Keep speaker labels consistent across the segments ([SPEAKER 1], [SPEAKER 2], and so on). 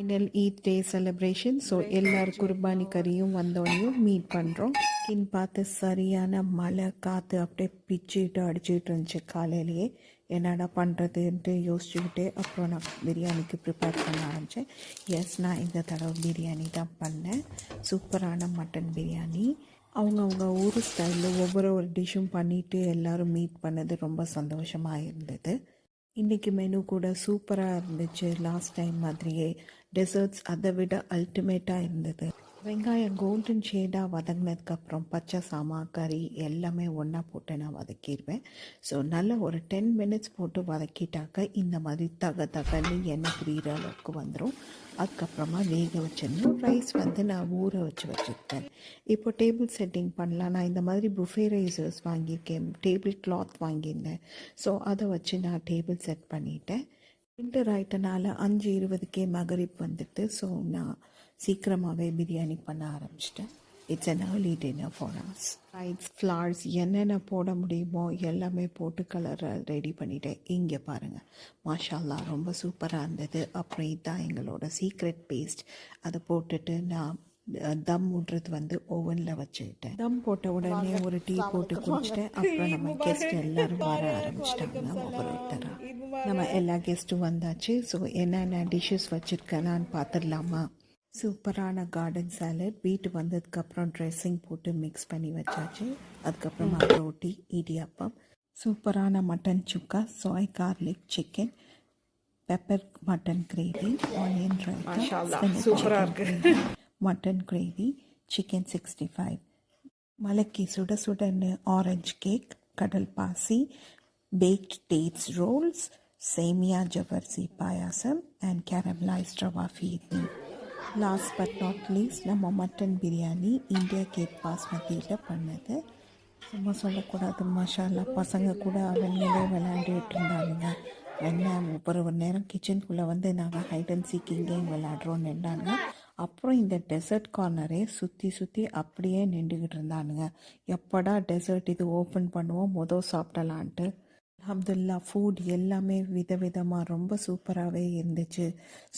[SPEAKER 1] Final Eid day celebration. So எல்லாரும் குர்பானி கறியும் வந்தோடனையும் meet பண்ணுறோம். பார்த்து சரியான மழை காற்று அப்படியே பிச்சுட்டு அடிச்சுட்டு இருந்துச்சு. காலையிலேயே என்னடா பண்ணுறதுன்ட்டு யோசிச்சுக்கிட்டு அப்புறம் நான் பிரியாணிக்கு ப்ரிப்பேர் பண்ண ஆரம்பித்தேன். எஸ், நான் இந்த தடவை பிரியாணி தான் பண்ணேன். சூப்பரான மட்டன் பிரியாணி. அவங்கவுங்க ஊர் ஸ்டைலில் ஒவ்வொரு டிஷ்ஷும் பண்ணிவிட்டு எல்லோரும் மீட் பண்ணது ரொம்ப சந்தோஷமாக இருந்தது. இன்றைக்கி மெனு கூட சூப்பராக இருந்துச்சு. லாஸ்ட் டைம் மாதிரியே டெசர்ட்ஸ் அதை விட அல்டிமேட்டாக இருந்தது. வெங்காயம் கோல்டன் ஷேடாக வதங்கினதுக்கப்புறம் பச்சை சாமா கறி எல்லாமே ஒன்றா போட்டு நான் வதக்கிடுவேன். ஸோ நல்லா ஒரு 10 மினிட்ஸ் போட்டு வதக்கிட்டாக்க இந்த மாதிரி தகன்னு எண்ணெய் பிரிகிற அளவுக்கு வந்துடும். அதுக்கப்புறமா வேக வச்சிடணும். ரைஸ் நான் ஊற வச்சுருக்கேன். இப்போ டேபிள் செட்டிங் பண்ணலாம். நான் இந்த மாதிரி புஃபே ரைசர்ஸ் வாங்கியிருக்கேன். டேபிள் கிளாத் வாங்கியிருந்தேன். ஸோ அதை வச்சு நான் டேபிள் செட் பண்ணிட்டேன். வின்டர் ஆகிட்டனால 5:20க்கே மகரிப் வந்துட்டு. ஸோ நான் சீக்கிரமாகவே பிரியாணி பண்ண ஆரம்பிச்சிட்டேன். It's an early dinner for us. ரைட்ஸ், ஃப்ளவர்ஸ் என்னென்ன போட முடியுமோ எல்லாமே போட்டு கலரை ரெடி பண்ணிட்டேன். இங்கே பாருங்கள், மாஷா அல்லாஹ் ரொம்ப சூப்பராக இருந்தது. அப்புறம் இதுதான் எங்களோட சீக்ரெட் பேஸ்ட். அதை போட்டுட்டு நான் தம் விடுறது ஓவனில் வச்சுக்கிட்டேன். தம் போட்ட உடனே ஒரு டீ போட்டு குடிச்சிட்டேன். அப்புறம் நம்ம கெஸ்ட் எல்லோரும் வர ஆரம்பிச்சிட்டாங்க. ஒவ்வொருத்தராக நம்ம எல்லா கெஸ்ட்டும் வந்தாச்சு. ஸோ என்னென்ன டிஷ்ஷஸ் வச்சுருக்கேனான்னு பார்த்துடலாமா? சூப்பரான கார்டன் சாலட். வீட்டு வந்ததுக்கப்புறம் ட்ரெஸ்ஸிங் போட்டு மிக்ஸ் பண்ணி வச்சாச்சு. அதுக்கப்புறமா ரோட்டி, இடியாப்பம், சூப்பரான மட்டன் சுக்கா, சாய் garlic chicken, pepper mutton gravy, onion raita, mutton gravy, chicken 65, மலக்கி சுட சுடன்னு ஆரஞ்சு கேக், கடல் பாசி, baked dates rolls, சேமியா ஜவர்சி payasam and caramelised rava phirni. Last but not least நம்ம மட்டன் பிரியாணி இந்தியா கேட் பாஸ்மதியில் பண்ணது. சும்மா சொல்லக்கூடாது, மசாலா பசங்க கூட அவங்களே விளையாண்டுட்டு இருந்தாங்க. என்ன ஒரு நேரம் கிச்சனுக்குள்ளே நாங்கள் ஹைட் அண்ட் சீக்கிங் கேம் விளையாடுறோன்னு நின்றாங்க. அப்புறம் இந்த டெசர்ட் கார்னரே சுற்றி அப்படியே நின்றுக்கிட்டு இருந்தானுங்க. எப்படா டெசர்ட் இது ஓப்பன் பண்ணுவோம் சாப்பிடலான்ட்டு. அல்ஹம்துலில்லா, ஃபுட் எல்லாமே விதவிதமாக ரொம்ப சூப்பராகவே இருந்துச்சு.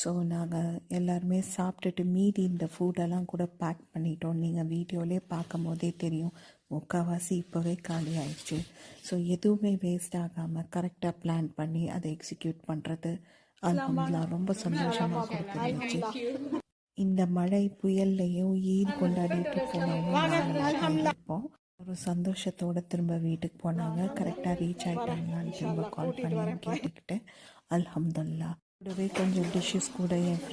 [SPEAKER 1] ஸோ நாங்கள் எல்லாருமே சாப்பிட்டுட்டு மீதி இந்த ஃபுட்டெல்லாம் கூட பேக் பண்ணிட்டோம். நீங்கள் வீடியோலே பார்க்கும் போதே தெரியும், முக்கால்வாசி இப்போவே காலி ஆயிடுச்சு. ஸோ எதுவுமே வேஸ்ட் ஆகாமல் கரெக்டாக பிளான் பண்ணி அதை எக்ஸிக்யூட் பண்ணுறது அல்ஹம்துலில்லா ரொம்ப சந்தோஷமாக கொடுத்துருந்துச்சு. இந்த மழை புயல்லையும் ஈத் கொண்டாடிட்டு போனோம். ஒரு சந்தோஷத்தோடு திரும்ப வீட்டுக்கு போனாங்க. கரெக்டாக ரீச் ஆகிட்டாங்கன்னு திரும்ப கால் பண்ணி கேட்டுக்கிட்டேன். அல்ஹம்துலில்லா. கூடவே கொஞ்சம் டிஷ்ஷஸ் கூட என்